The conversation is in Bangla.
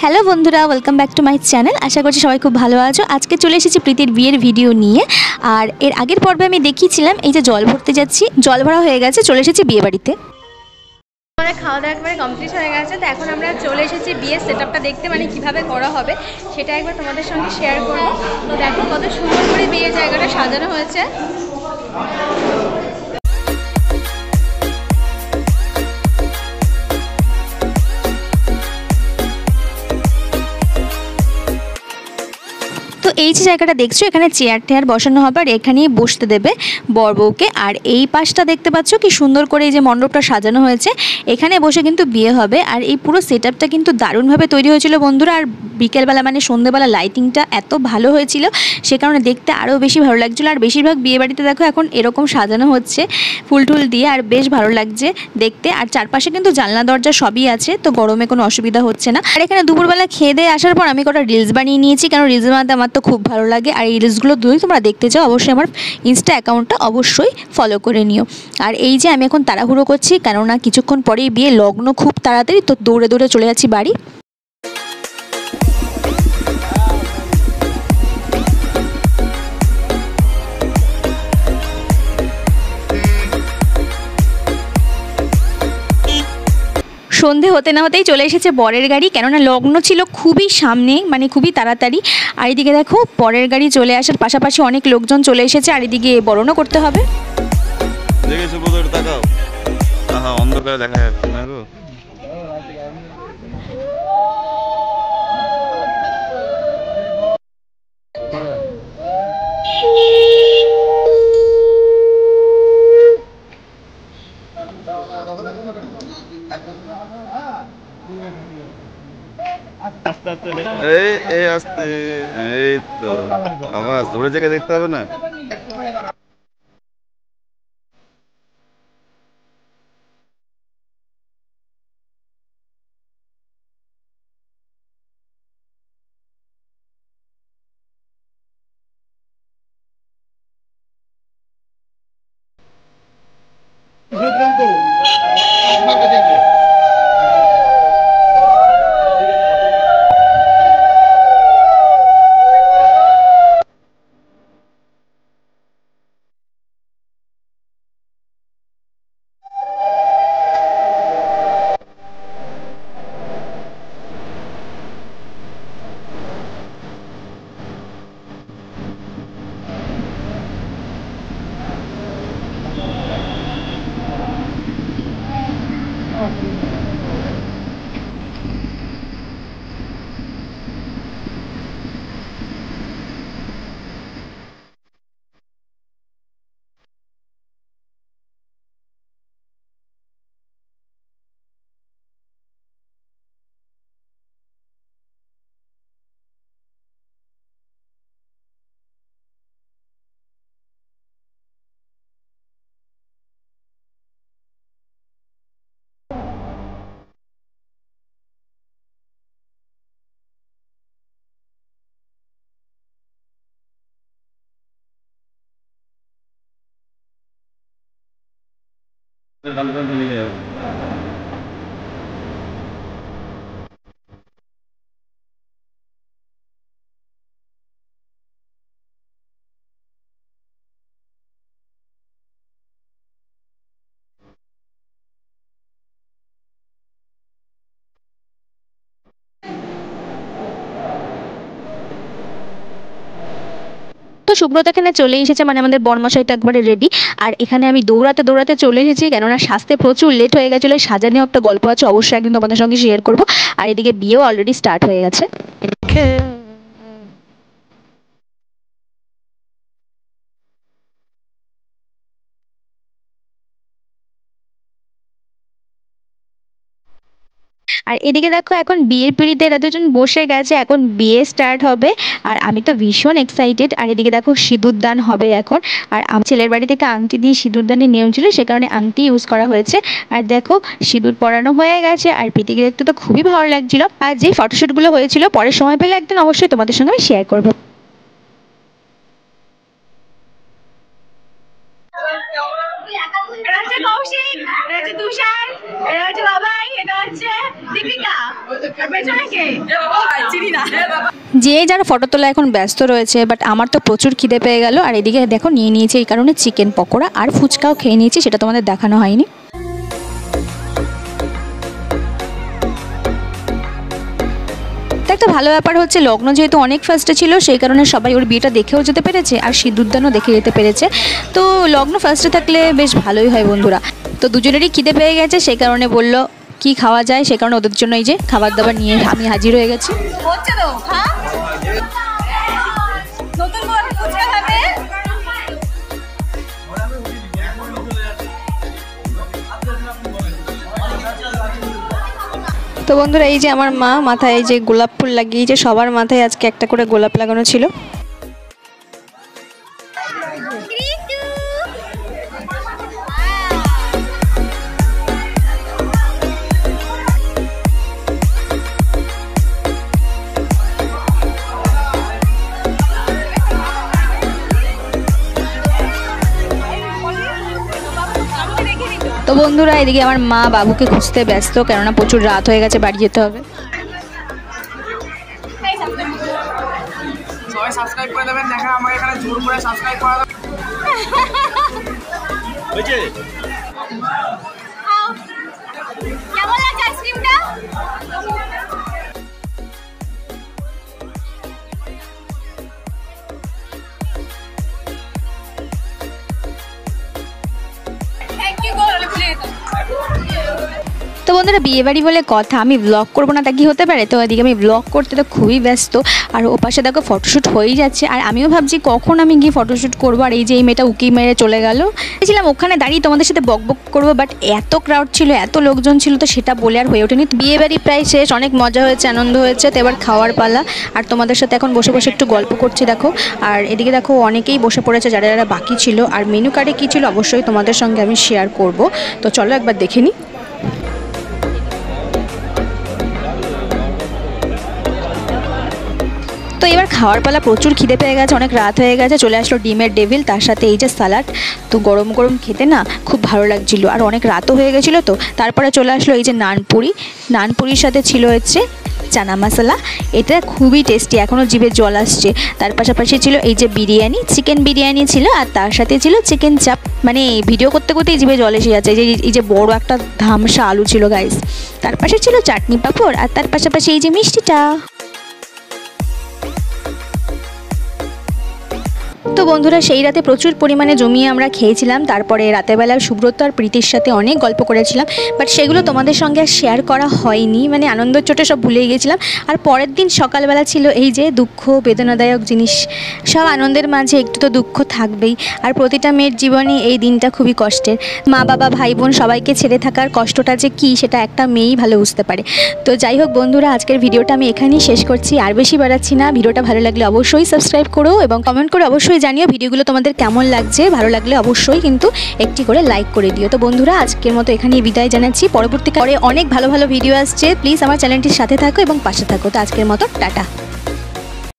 হ্যালো বন্ধুরা, welcome back to my channel. আশা করছি সবাই খুব ভালো আছো। আজকে চলে এসেছি প্রীতির বিয়ের ভিডিও নিয়ে। আর এর আগের পর্বে আমি দেখিয়েছিলাম এই যে জল ভরতে যাচ্ছি, জল ভরা হয়ে গেছে, চলে এসেছি বিয়ে বাড়িতে। আমাদের খাওয়া দাওয়া একবারে কমপ্লিট হয়ে গেছে। তো এখন আমরা চলে এসেছি বিয়ের সেটআপটা দেখতে, মানে কিভাবে করা হবে সেটা একবার তোমাদের সঙ্গে শেয়ার করবো। তো দেখো কত সুন্দর করে বিয়ের জায়গাটা সাজানো হয়েছে। তো এই যে জায়গাটা দেখছো, এখানে চেয়ার টেয়ার বসানো হবে আর এখানেই বসতে দেবে বর বউকে। আর এই পাশটা দেখতে পাচ্ছ কি সুন্দর করে এই যে মণ্ডপটা সাজানো হয়েছে, এখানে বসে কিন্তু বিয়ে হবে। আর এই পুরো সেটআপটা কিন্তু দারুণভাবে তৈরি হয়েছিল বন্ধুরা। আর বিকেলবেলা মানে সন্ধ্যেবেলা লাইটিংটা এত ভালো হয়েছিল, সে কারণে দেখতে আরও বেশি ভালো লাগছিলো। আর বেশিরভাগ বিয়ে বাড়িতে দেখো এখন এরকম সাজানো হচ্ছে ফুল টুল দিয়ে, আর বেশ ভালো লাগছে দেখতে। আর চারপাশে কিন্তু জানলা দরজা সবই আছে, তো গরমে কোনো অসুবিধা হচ্ছে না। আর এখানে দুপুরবেলা খেয়ে দিয়ে আসার পর আমি কটা রিলস বানিয়ে নিয়েছি, কারণ রিলস বানাতে আমার তো খুব ভালো লাগে। আর এই রিলসগুলো যদি তোমরা দেখতে চাও অবশ্যই আমার ইনস্টা অ্যাকাউন্টটা অবশ্যই ফলো করে নিও। আর এই যে আমি এখন তাড়াহুড়ো করছি, কেননা কিছুক্ষণ পরেই বিয়ে, লগ্ন খুব তাড়াতাড়ি, তো দৌড়ে দৌড়ে চলে যাচ্ছি বাড়ি। সন্ধে হতে না হতেই চলে এসেছে বরের গাড়ি, কেননা লগ্ন ছিল খুবই সামনে, মানে খুবই তাড়াতাড়ি। আর এদিকে দেখো বরের গাড়ি চলে আসার পাশাপাশি অনেক লোকজন চলে এসেছে, আর এদিকে বরণও করতে হবে। অন্ধকারে দেখা যাচ্ছে না গো। এই আস্তে, এই তো আওয়াজ ধরে থেকে দেখতে হবে না। তো সুব্রত এখানে চলে এসেছে, মানে আমাদের বরমশাইটা একবারে রেডি। আর এখানে আমি দৌড়াতে দৌড়াতে চলে এসেছি, কেননা সাজতে প্রচুর লেট হয়ে গেছিলো। সাজানিও একটা গল্প আছে, অবশ্যই একদিন তোমাদের সঙ্গে শেয়ার করবো। আর এদিকে বিয়েও অলরেডি স্টার্ট হয়ে গেছে। আর এদিকে দেখো এখন বিয়ের পিঁড়িতে এরা দুজন বসে গেছে, এখন বিয়ে স্টার্ট হবে। আর আমি তো ভীষণ এক্সাইটেড। আর এদিকে দেখো সিঁদুর দান হবে এখন। আর আমার ছেলের বাড়ি থেকে আংটি দিয়ে সিঁদুর দানের নিয়ম ছিল, সে কারণে আংটি ইউজ করা হয়েছে। আর দেখো সিঁদুর পরানো হয়ে গেছে, আর প্রীতিকে দেখতে তো খুবই ভালো লাগছিল। আর যে ফটোশ্যুটগুলো হয়েছিল পরের সময় পেলে একদিন অবশ্যই তোমাদের সঙ্গে আমি শেয়ার করবো। কৌশিক, এটা হচ্ছে তুষার, এটা হচ্ছে বাবাই, এটা হচ্ছে দীপিকা। পেছনে কে? চিনি না। যে যারা ফটো তোলা এখন ব্যস্ত রয়েছে, বাট আমার তো প্রচুর খিদে পেয়ে গেল। আর এদিকে দেখো নিয়ে নিয়েছি এই কারণে চিকেন পকোড়া আর ফুচকাও খেয়ে নিয়েছি, সেটা তোমাদের দেখানো হয়নি। একটা ভালো ব্যাপার হচ্ছে লগ্ন যেহেতু অনেক ফার্স্টে ছিল, সেই কারণে সবাই ওর বিয়েটা দেখেও যেতে পেরেছে আর সিঁদুরদানও দেখে যেতে পেরেছে। তো লগ্ন ফার্স্টে থাকলে বেশ ভালোই হয় বন্ধুরা। তো দুজনেরই খিদে পেয়ে গেছে, সেই কারণে বললো কি খাওয়া যায়, সে কারণে ওদের জন্য এই যে খাবার দাবার নিয়ে আমি হাজির হয়ে গেছি। হচ্ছে তো, হ্যাঁ? নতুন বড় ফুচকা খাবে? তো বন্ধুরা এই যে আমার মা মাথায় এই যে গোলাপ ফুল লাগিয়েছে, সবার মাথায় আজকে একটা করে গোলাপ লাগানো ছিল। তো বন্ধুরা এদিকে আমার মা বাবুকে খুঁজতে ব্যস্ত, কেননা প্রচুর রাত হয়ে গেছে, বাড়ি যেতে হবে। সবাই সাবস্ক্রাইব করে দেবেন, দেখা আমাকে এখানে জোর করে সাবস্ক্রাইব করা হয়েছে। কেমন লাগছে আইসক্রিমটা? থ্যাংক ইউ বলে ভুলে যেতাম। তো বন্ধুরা বিয়েবাড়ি বলে কথা, আমি ব্লগ করবো না তা কি হতে পারে। তো এদিকে আমি ব্লগ করতে তো খুবই ব্যস্ত, আর ও পাশে দেখো ফটোশ্যুট হয়েই যাচ্ছে। আর আমিও ভাবছি কখন আমি গিয়ে ফটোশ্যুট করবো। আর এই যে এই মেয়েটা উকি মেরে চলে গেল। ছিলাম ওখানে দাঁড়িয়ে তোমাদের সাথে বক বক করবো, বাট এত ক্রাউড ছিল, এত লোকজন ছিল, তো সেটা বলে আর হয়ে ওঠেনি। বিয়েবাড়ি প্রায় শেষ, অনেক মজা হয়েছে, আনন্দ হয়েছে। তো এবার খাওয়ার পালা, আর তোমাদের সাথে এখন বসে বসে একটু গল্প করছি দেখো। আর এদিকে দেখো অনেকেই বসে পড়েছে যারা যারা বাকি ছিল। আর মেনু কার্ডে কী ছিল অবশ্যই তোমাদের সঙ্গে আমি শেয়ার করব। তো চলো একবার দেখে নিই। তো এবার খাওয়ার পালা, প্রচুর খিদে পেয়ে গেছে, অনেক রাত হয়ে গেছে। চলে আসলো ডিমের ডেভিল, তার সাথে এই যে স্যালাড। তো গরম গরম খেতে না খুব ভালো লাগছিল, আর অনেক রাতও হয়ে গেছিলো। তো তারপরে চলে আসলো এই যে নানপুরি, নানপুরির সাথে ছিল হচ্ছে চানা মশলা, এটা খুবই টেস্টি, এখনও জিভে জল আসছে। তার পাশাপাশি ছিল এই যে বিরিয়ানি, চিকেন বিরিয়ানি ছিল, আর তার সাথে ছিল চিকেন চাপ। মানে ভিডিও করতে করতেই জিভে জল এসে যাচ্ছে। এই যে বড় একটা ধামসা আলু ছিল গাইস। তার পাশে ছিল চাটনি পাঁপড়, আর তার পাশাপাশি এই যে মিষ্টিটা। তো বন্ধুরা সেই রাতে প্রচুর পরিমাণে জমিয়ে আমরা খেয়েছিলাম। তারপরে রাতেরবেলা সুব্রত আর প্রীতির সাথে অনেক গল্প করেছিলাম, বাট সেগুলো তোমাদের সঙ্গে আর শেয়ার করা হয়নি, মানে আনন্দের চোটে সব ভুলে গিয়েছিলাম। আর পরের দিন সকালবেলা ছিল এই যে দুঃখ, বেদনাদায়ক জিনিস। সব আনন্দের মাঝে একটু তো দুঃখ থাকবেই, আর প্রতিটা মেয়ের জীবনে এই দিনটা খুবই কষ্টের। মা বাবা ভাই বোন সবাইকে ছেড়ে থাকার কষ্টটা যে কী, সেটা একটা মেয়েই ভালো বুঝতে পারে। তো যাই হোক বন্ধুরা, আজকের ভিডিওটা আমি এখানেই শেষ করছি, আর বেশি বাড়াচ্ছি না। ভিডিওটা ভালো লাগলে অবশ্যই সাবস্ক্রাইব করো এবং কমেন্ট করে অবশ্যই জানিও ভিডিওগুলো তোমাদের কেমন লাগছে। ভালো লাগলে অবশ্যই কিন্তু একটি করে লাইক করে দিও। তো বন্ধুরা আজকের মতো এখানেই বিদায় জানাচ্ছি। পরবর্তীকালে অনেক ভালো ভালো ভিডিও আসছে, প্লিজ আমার চ্যানেলটির সাথে থাকো এবং পাশে থাকো। তো আজকের মতো টাটা।